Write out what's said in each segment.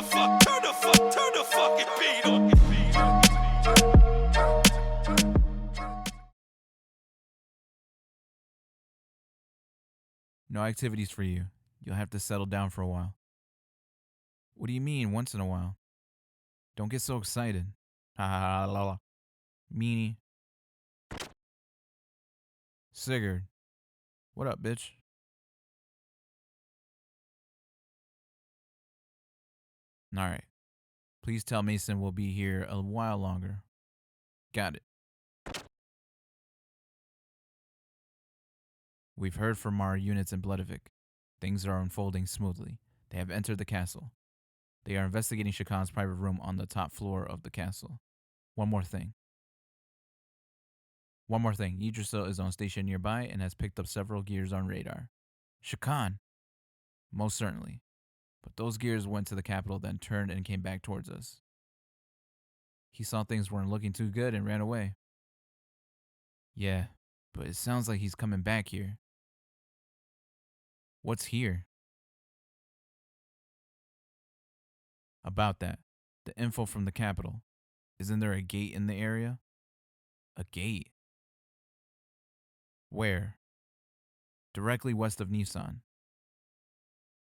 turn the fucking beat on. No activities for you. You'll have to settle down for a while. What do you mean, once in a while? Don't get so excited. Ha ha ha la la. Meanie. Sigurd. What up, bitch? Alright. Please tell Mason we'll be here a while longer. Got it. We've heard from our units in Bloodivik. Things are unfolding smoothly. They have entered the castle. They are investigating Shakhan's private room on the top floor of the castle. One more thing. Yggdrasil is on station nearby and has picked up several gears on radar. Shakhan? Most certainly. But those gears went to the capital, then turned and came back towards us. He saw things weren't looking too good and ran away. Yeah, but it sounds like he's coming back here. What's here? About that. The info from the capital. Isn't there a gate in the area? A gate? Where? Directly west of Nisan.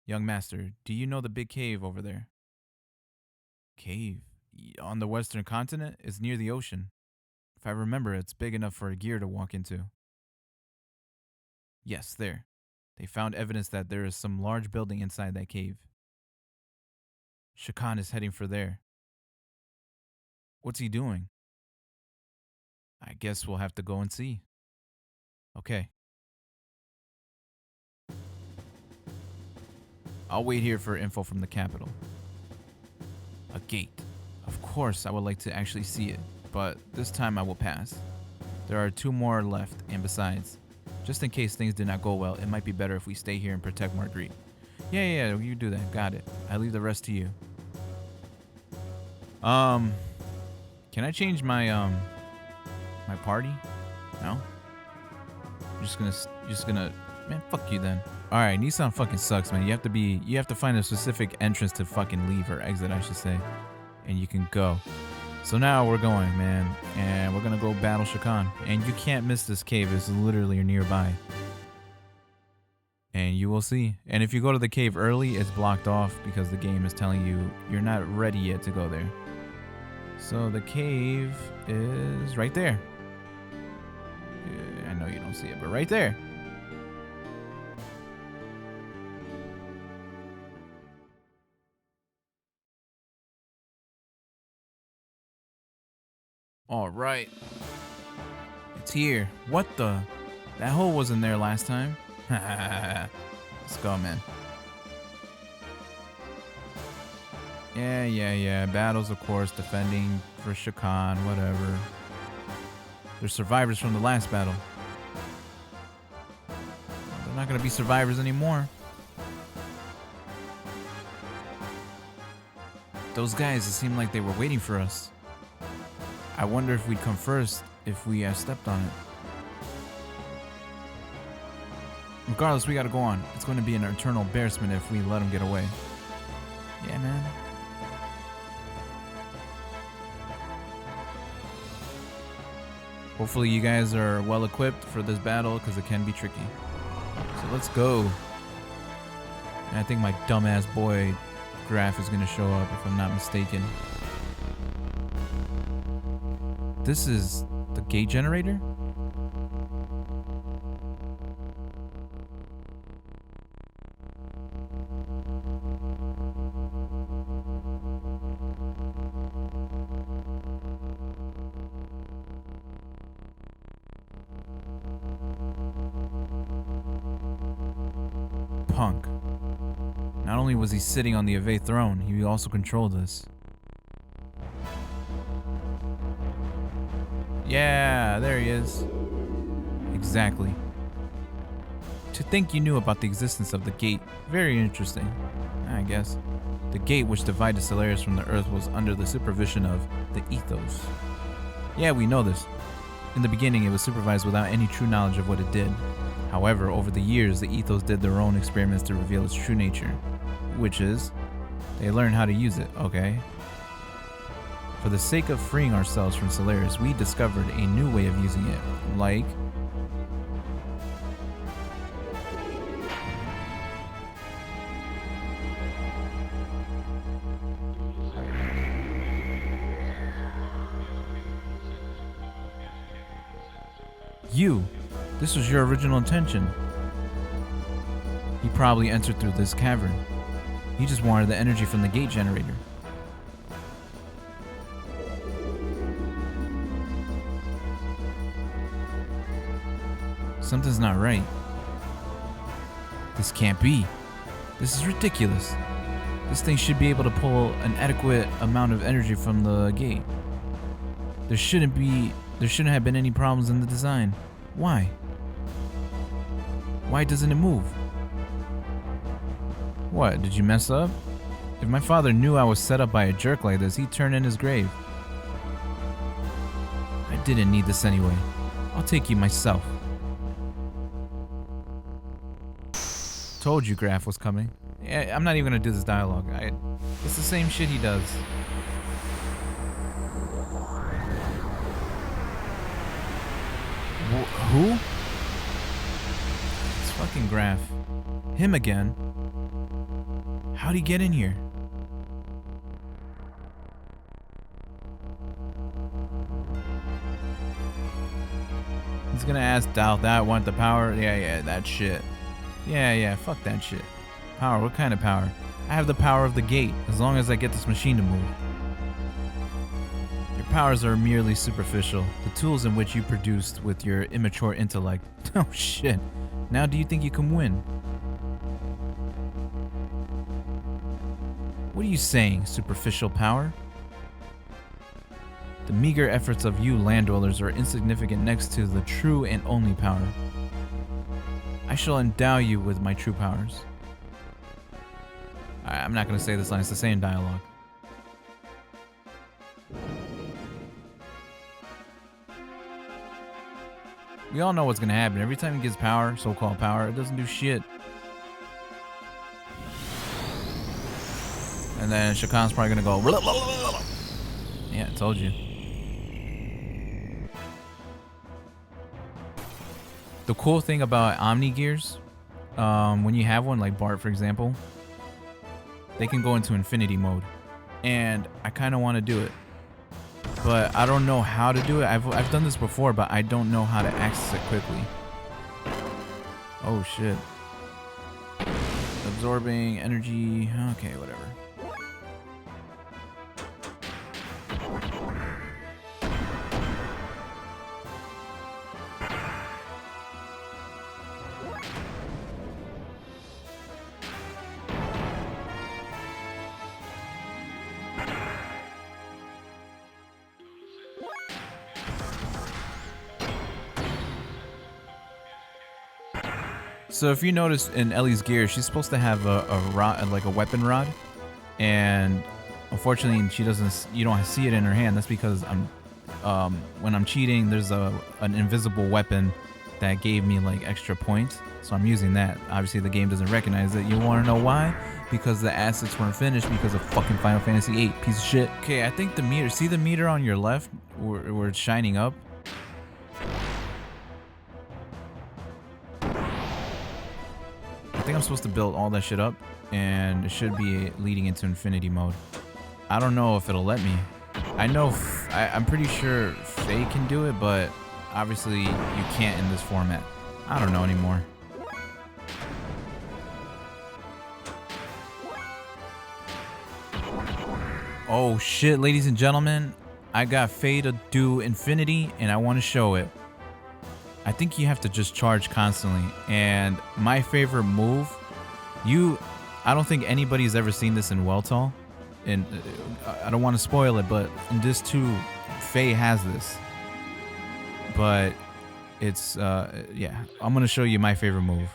Young master, do you know the big cave over there? Cave? On the western continent? It's near the ocean. If I remember, it's big enough for a gear to walk into. Yes, there. They found evidence that there is some large building inside that cave. Shakhan is heading for there. What's he doing? I guess we'll have to go and see. Okay. I'll wait here for info from the capital. A gate. Of course, I would like to actually see it, but this time I will pass. There are 2 more left, and besides, just in case things did not go well, it might be better if we stay here and protect Marguerite. Yeah, you do that. Got it. I leave the rest to you. Can I change my my party? No? You're just gonna man, fuck you then. Alright, Nissan fucking sucks, man. You have to find a specific entrance to fucking leave, or exit I should say. And you can go. So now we're going, man. And we're gonna go battle Shakhan. And you can't miss this cave, it's literally nearby. And you will see. And if you go to the cave early, it's blocked off because the game is telling you you're not ready yet to go there. So the cave is right there. I know you don't see it, but right there. All right. It's here. What the? That hole wasn't there last time. Let's go, man. Yeah. Battles, of course. Defending for Shakhan, whatever. They're survivors from the last battle. They're not going to be survivors anymore. Those guys, it seemed like they were waiting for us. I wonder if we'd come first if we stepped on it. Regardless, we gotta go on. It's going to be an eternal embarrassment if we let them get away. Yeah, man. Hopefully you guys are well equipped for this battle because it can be tricky. So let's go. And I think my dumbass boy Graph is gonna show up if I'm not mistaken. This is the gate generator? Punk. Not only was he sitting on the Ave throne, he also controlled us. Yeah, there he is. Exactly. To think you knew about the existence of the gate. Very interesting, I guess. The gate which divided Solaris from the Earth was under the supervision of the Ethos. Yeah, we know this. In the beginning, it was supervised without any true knowledge of what it did. However, over the years, the Ethos did their own experiments to reveal its true nature, which is They learn how to use it, okay? For the sake of freeing ourselves from Solaris, we discovered a new way of using it, like... This was your original intention. He probably entered through this cavern. He just wanted the energy from the gate generator. Something's not right. This can't be. This is ridiculous. This thing should be able to pull an adequate amount of energy from the gate. There shouldn't have been any problems in the design. Why? Why doesn't it move? What, did you mess up? If my father knew I was set up by a jerk like this, he'd turn in his grave. I didn't need this anyway. I'll take you myself. Told you Graf was coming. Yeah, I'm not even gonna do this dialogue. It's the same shit he does. Who? It's fucking Graf. Him again. How'd he get in here? He's gonna ask doubt that want the power. Yeah, that shit. Yeah, fuck that shit. Power, what kind of power? I have the power of the gate, as long as I get this machine to move. Your powers are merely superficial, the tools in which you produced with your immature intellect. Oh shit. Now do you think you can win? What are you saying, superficial power? The meager efforts of you land dwellers are insignificant next to the true and only power. I shall endow you with my true powers. I'm not going to say this line, it's the same dialogue. We all know what's going to happen. Every time he gets power, so-called power, it doesn't do shit. And then Shakhan's probably going to go... Yeah, I told you. The cool thing about Omni-Gears, when you have one, like Bart, for example, they can go into infinity mode. And I kind of want to do it. But I don't know how to do it. I've done this before, but I don't know how to access it quickly. Oh, shit. Absorbing energy. Okay, whatever. So if you notice in Ellie's gear, she's supposed to have a rod, like a weapon rod, and unfortunately she doesn't. You don't see it in her hand. That's because when I'm cheating, there's an invisible weapon that gave me like extra points, so I'm using that. Obviously the game doesn't recognize it. You want to know why? Because the assets weren't finished because of fucking Final Fantasy VIII, piece of shit. Okay, I think the meter. See the meter on your left where it's shining up? I think I'm supposed to build all that shit up, and it should be leading into infinity mode. I don't know if it'll let me. I know I'm pretty sure Faye can do it, but obviously you can't in this format. I don't know anymore. Oh shit, ladies and gentlemen, I got Faye to do infinity, and I want to show it. I think you have to just charge constantly, and my favorite move, I don't think anybody's ever seen this in Weltall, and I don't want to spoil it, but in this too, Faye has this, but it's, yeah, I'm going to show you my favorite move.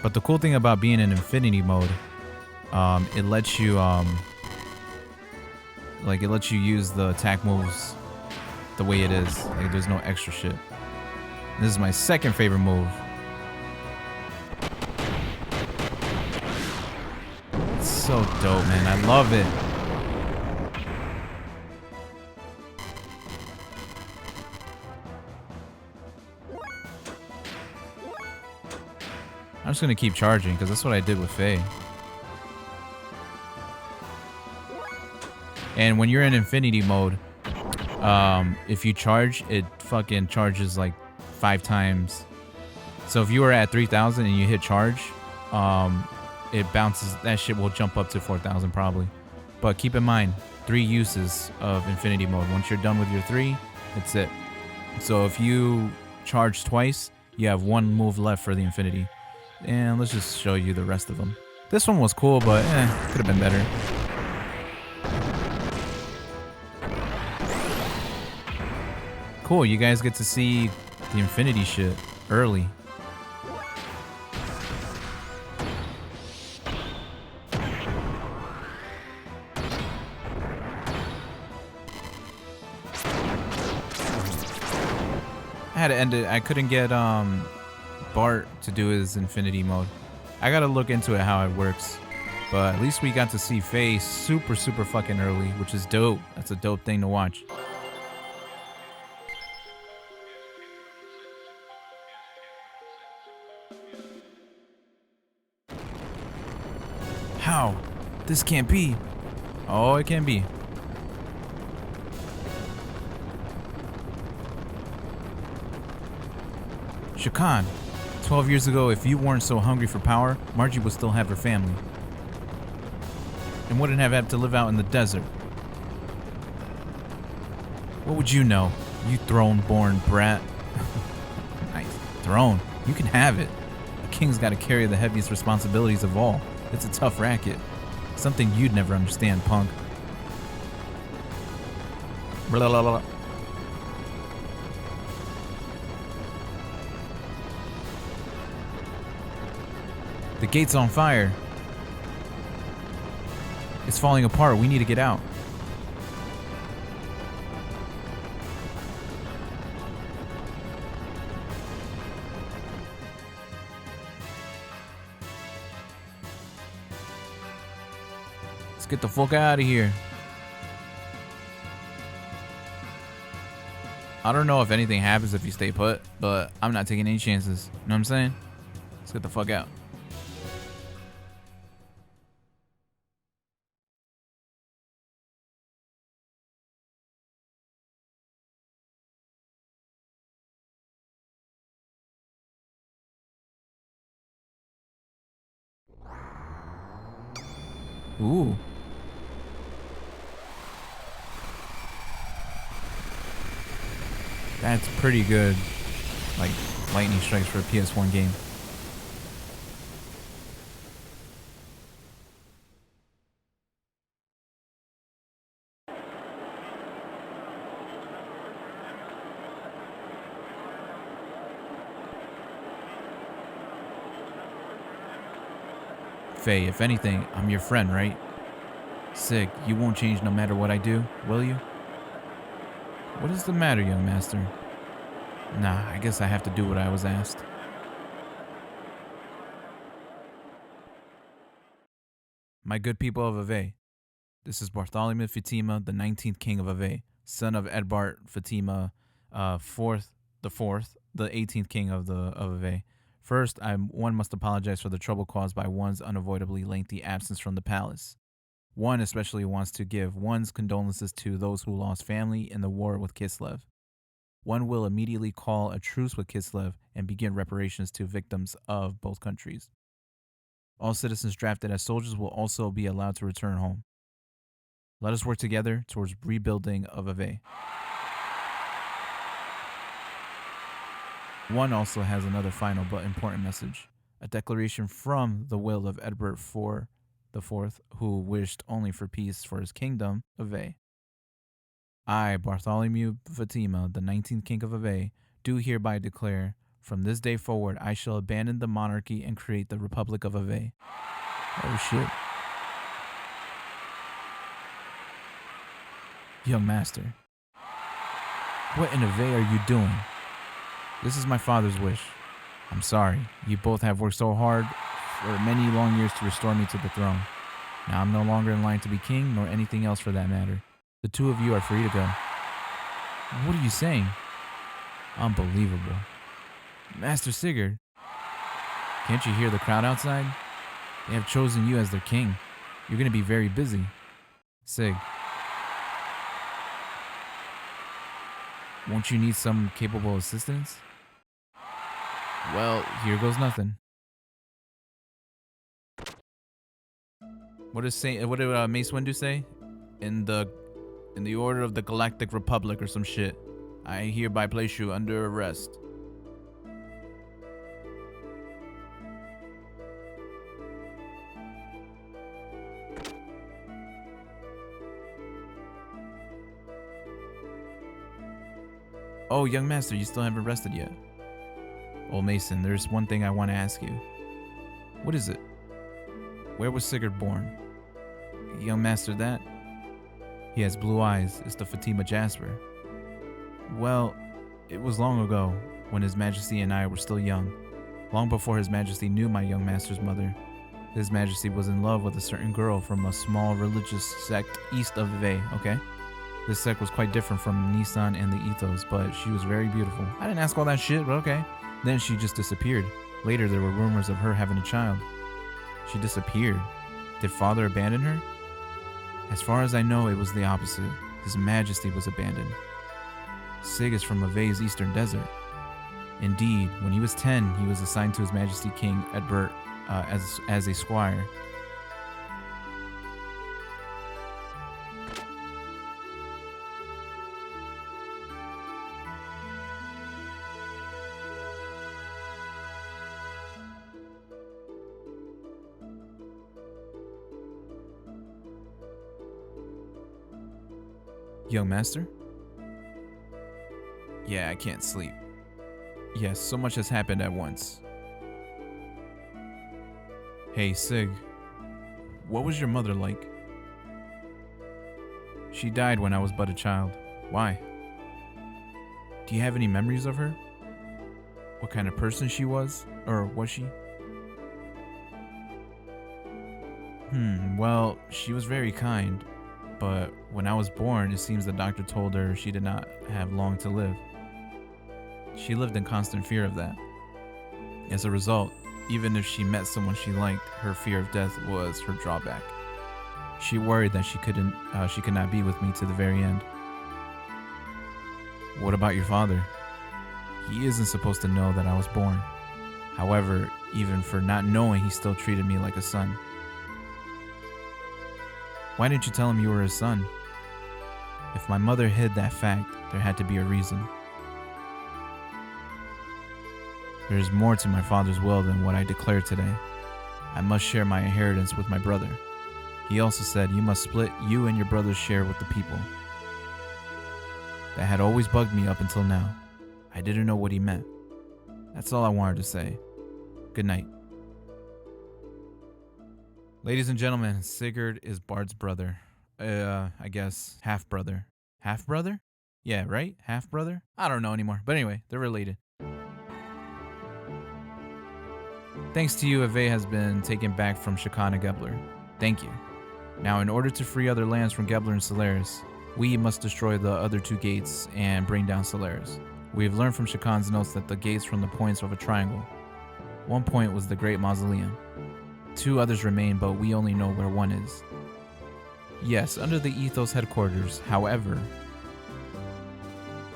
But the cool thing about being in infinity mode, it lets you Like, it lets you use the attack moves the way it is. Like, there's no extra shit. This is my second favorite move. It's so dope, man. I love it. I'm just gonna keep charging because that's what I did with Faye. And when you're in infinity mode, if you charge, it fucking charges like 5 times. So if you were at 3,000 and you hit charge, it bounces. That shit will jump up to 4,000 probably. But keep in mind, 3 uses of infinity mode. Once you're done with your 3, that's it. So if you charge twice, you have 1 move left for the infinity. And let's just show you the rest of them. This one was cool, but could have been better. Cool, you guys get to see the infinity shit early. I had to end it. I couldn't get Bart to do his infinity mode. I gotta look into it how it works. But at least we got to see Faye super fucking early, which is dope. That's a dope thing to watch. How? This can't be. Oh, it can be. Shakhan, 12 years ago, if you weren't so hungry for power, Margie would still have her family. And wouldn't have had to live out in the desert. What would you know, you throne-born brat? Nice. Throne. You can have it. A king's got to carry the heaviest responsibilities of all. It's a tough racket. Something you'd never understand, punk. Blah, blah, blah. The gate's on fire. It's falling apart. We need to get out. Let's get the fuck out of here. I don't know if anything happens if you stay put, but I'm not taking any chances. You know what I'm saying? Let's get the fuck out. Ooh. That's pretty good. Like, lightning strikes for a PS1 game. Faye, if anything, I'm your friend, right? Sick, you won't change no matter what I do, will you? What is the matter, young master? Nah, I guess I have to do what I was asked. My good people of Ave, this is Bartholomew Fatima, the 19th king of Ave, son of Edbart Fatima, the 18th king of Ave. First, one must apologize for the trouble caused by one's unavoidably lengthy absence from the palace. One especially wants to give one's condolences to those who lost family in the war with Kislev. One will immediately call a truce with Kislev and begin reparations to victims of both countries. All citizens drafted as soldiers will also be allowed to return home. Let us work together towards rebuilding of Ave. One also has another final but important message, a declaration from the will of Edbert IV, who wished only for peace for his kingdom, Ave. I, Bartholomew Fatima, the 19th king of Ave, do hereby declare, from this day forward, I shall abandon the monarchy and create the Republic of Ave. Oh shit. Young master, what in the vein are you doing? This is my father's wish. I'm sorry. You both have worked so hard for many long years to restore me to the throne. Now I'm no longer in line to be king, nor anything else for that matter. The two of you are free to go. What are you saying? Unbelievable. Master Sigurd, can't you hear the crowd outside? They have chosen you as their king. You're going to be very busy. Sig, won't you need some capable assistance? Well, here goes nothing. What did Mace Windu say? In the order of the Galactic Republic or some shit. I hereby place you under arrest. Oh, young master, you still haven't rested yet. Old Mason, there's one thing I want to ask you. What is it? Where was Sigurd born? Young master, that? He has blue eyes. It's the Fatima Jasper. Well, it was long ago, when His Majesty and I were still young. Long before His Majesty knew my young master's mother. His Majesty was in love with a certain girl from a small religious sect east of Vey, okay? This sect was quite different from Nissan and the Ethos, but she was very beautiful. I didn't ask all that shit, but okay. Then she just disappeared. Later, there were rumors of her having a child. She disappeared. Did father abandon her? As far as I know, it was the opposite. His Majesty was abandoned. Sig is from Avey's eastern desert. Indeed, when he was 10, he was assigned to His Majesty King Edbert as a squire. Young master? Yeah, I can't sleep. Yes, so much has happened at once. Hey, Sig. What was your mother like? She died when I was but a child. Why? Do you have any memories of her? What kind of person she was? Or was she? Well, she was very kind. But when I was born, it seems the doctor told her she did not have long to live. She lived in constant fear of that. As a result, even if she met someone she liked, her fear of death was her drawback. She worried that she could not be with me to the very end. What about your father? He isn't supposed to know that I was born. However, even for not knowing, he still treated me like a son. Why didn't you tell him you were his son? If my mother hid that fact, there had to be a reason. There is more to my father's will than what I declared today. I must share my inheritance with my brother. He also said you must split you and your brother's share with the people. That had always bugged me up until now. I didn't know what he meant. That's all I wanted to say. Good night. Ladies and gentlemen, Sigurd is Bard's brother. I guess half-brother. Half-brother? Yeah, right? Half-brother? I don't know anymore. But anyway, they're related. Thanks to you, Avey has been taken back from Shakhan and Gebler. Thank you. Now, in order to free other lands from Gebler and Solaris, we must destroy the other two gates and bring down Solaris. We have learned from Shakhan's notes that the gates from the points of a triangle. One point was the Great Mausoleum. Two others remain, but we only know where one is. Yes, under the Ethos headquarters. However,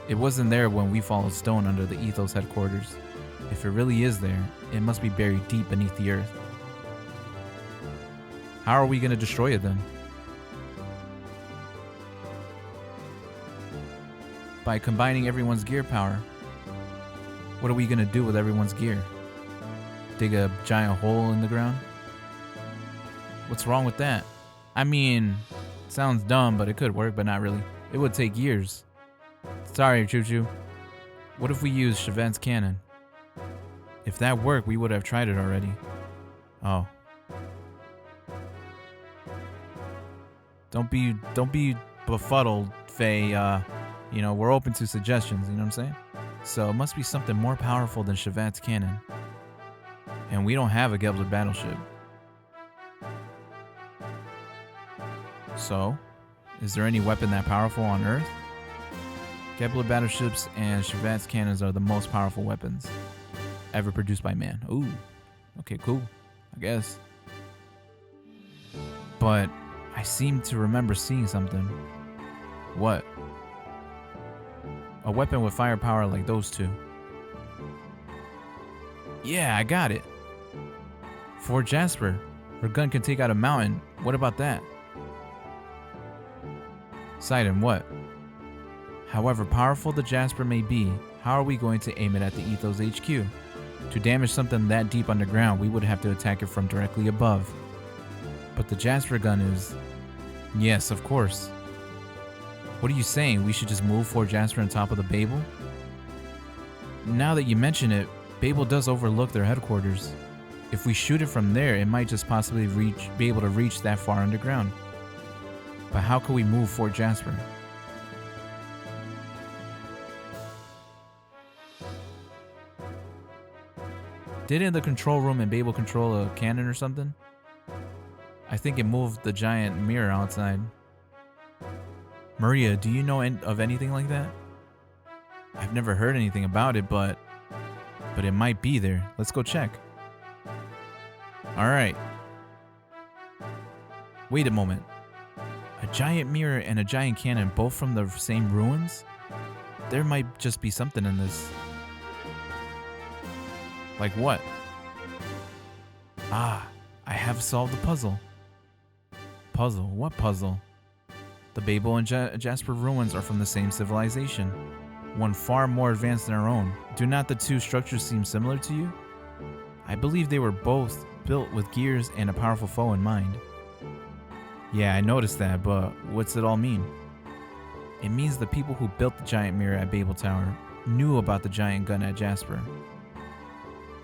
it wasn't there when we followed stone under the Ethos headquarters. If it really is there, it must be buried deep beneath the earth. How are we going to destroy it then? By combining everyone's gear power. What are we going to do with everyone's gear? Dig a giant hole in the ground? What's wrong with that? I mean, sounds dumb, but it could work, but not really. It would take years. Sorry, Choo Choo. What if we use Chevet's cannon? If that worked, we would have tried it already. Don't be befuddled, Faye. You know, we're open to suggestions, you know what I'm saying? So it must be something more powerful than Shavat's cannon. And we don't have a Gebler battleship. So, is there any weapon that powerful on Earth? Gebler battleships and Shavat's cannons are the most powerful weapons ever produced by man. Ooh, okay, cool, I guess. But I seem to remember seeing something. What? A weapon with firepower like those two. Yeah, I got it. Fort Jasper. Her gun can take out a mountain. What about that? Sidon, what? However powerful the Jasper may be, how are we going to aim it at the Ethos HQ? To damage something that deep underground, we would have to attack it from directly above. But the Jasper gun is... Yes, of course. What are you saying? We should just move Fort Jasper on top of the Babel? Now that you mention it, Babel does overlook their headquarters. If we shoot it from there, it might just possibly be able to reach that far underground. But how can we move Fort Jasper? Didn't the control room in Babel control a cannon or something? I think it moved the giant mirror outside. Maria, do you know of anything like that? I've never heard anything about it, but it might be there. Let's go check. All right. Wait a moment. A giant mirror and a giant cannon, both from the same ruins? There might just be something in this. Like what? Ah, I have solved the puzzle. Puzzle? What puzzle? The Babel and Jasper ruins are from the same civilization, one far more advanced than our own. Do not the two structures seem similar to you? I believe they were both built with gears and a powerful foe in mind. Yeah, I noticed that, but what's it all mean? It means the people who built the giant mirror at Babel Tower knew about the giant gun at Jasper.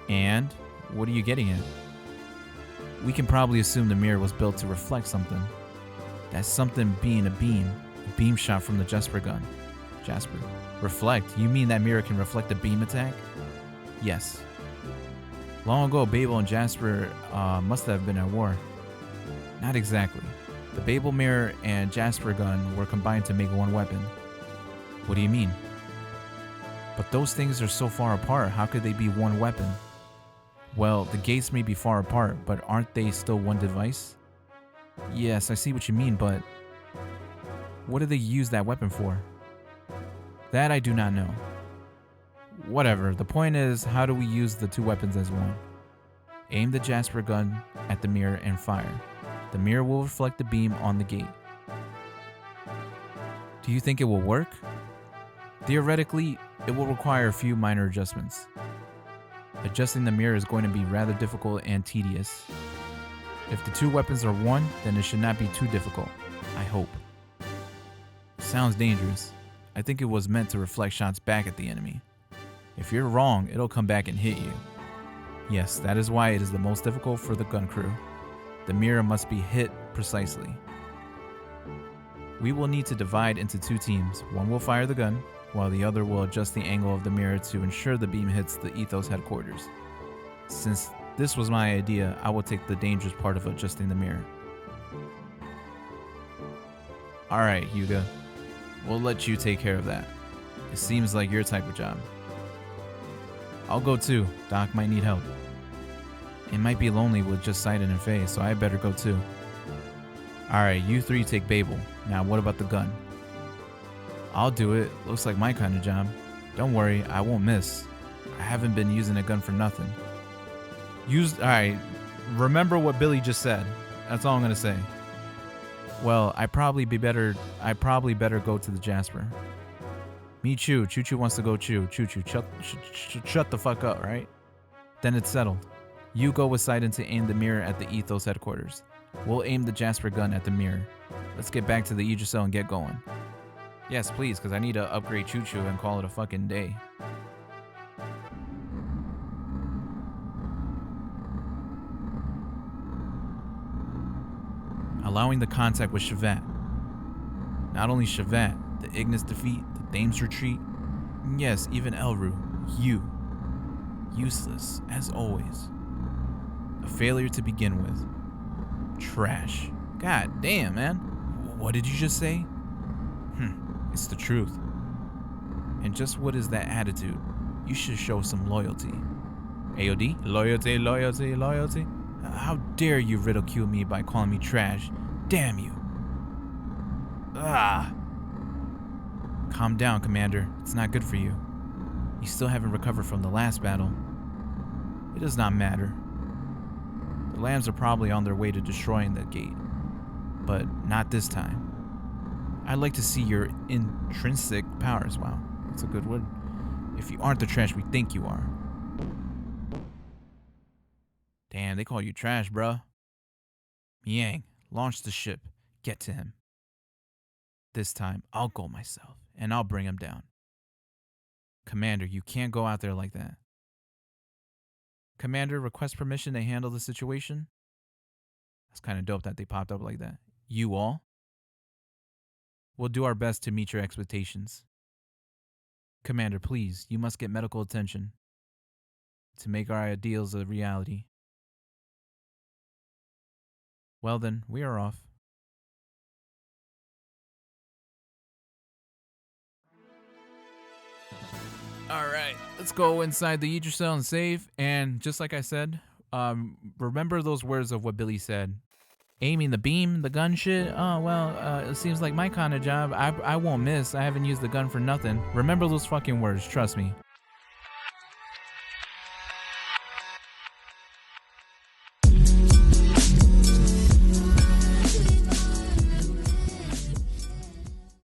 And what are you getting at? We can probably assume the mirror was built to reflect something. That something being a beam shot from the Jasper gun. Jasper. Reflect? You mean that mirror can reflect a beam attack? Yes. Long ago, Babel and Jasper must have been at war. Not exactly. The Babel mirror and Jasper gun were combined to make one weapon. What do you mean? But those things are so far apart, how could they be one weapon? Well, the gates may be far apart, but aren't they still one device? Yes, I see what you mean, but what do they use that weapon for? That I do not know. Whatever, the point is, how do we use the two weapons as one? Aim the Jasper gun at the mirror and fire. The mirror will reflect the beam on the gate. Do you think it will work? Theoretically, it will require a few minor adjustments. Adjusting the mirror is going to be rather difficult and tedious. If the two weapons are one, then it should not be too difficult. I hope. Sounds dangerous. I think it was meant to reflect shots back at the enemy. If you're wrong, it'll come back and hit you. Yes, that is why it is the most difficult for the gun crew. The mirror must be hit precisely. We will need to divide into two teams. One will fire the gun, while the other will adjust the angle of the mirror to ensure the beam hits the Ethos headquarters. Since this was my idea, I will take the dangerous part of adjusting the mirror. Alright, Hyuga. We'll let you take care of that. It seems like your type of job. I'll go too. Doc might need help. It might be lonely with just Sidon and Faye, so I better go too. Alright, you three take Babel. Now what about the gun? I'll do it. Looks like my kind of job. Don't worry, I won't miss. I haven't been using a gun for nothing. Alright, remember what Billy just said. That's all I'm gonna say. Well, I probably better go to the Jasper. Me Choo wants to go Choo. Shut the fuck up, right? Then it's settled. You go with Sidon to aim the mirror at the Ethos headquarters. We'll aim the Jasper gun at the mirror. Let's get back to the Yggdrasil and get going. Yes, please, because I need to upgrade Choo Choo and call it a fucking day. Allowing the contact with Shavat. Not only Shavat, the Ignis defeat, the Thames retreat, yes, even Elru, you. Useless, as always. A failure to begin with. Trash. God damn, man. What did you just say? It's the truth. And just what is that attitude? You should show some loyalty. AOD? Loyalty, loyalty, loyalty? How dare you ridicule me by calling me trash? Damn you. Ah. Calm down, Commander. It's not good for you. You still haven't recovered from the last battle. It does not matter. The lambs are probably on their way to destroying the gate. But not this time. I'd like to see your intrinsic powers. Wow, that's a good word. If you aren't the trash we think you are. Damn, they call you trash, bruh. Yang, launch the ship. Get to him. This time, I'll go myself, and I'll bring him down. Commander, you can't go out there like that. Commander, request permission to handle the situation. That's kind of dope that they popped up like that. You all? We'll do our best to meet your expectations. Commander, please, you must get medical attention to make our ideals a reality. Well then, we are off. Alright, let's go inside the Aegis cell and save. And just like I said, remember those words of what Billy said. Aiming the beam, the gun shit? Oh, well, it seems like my kind of job. I won't miss. I haven't used the gun for nothing. Remember those fucking words, trust me.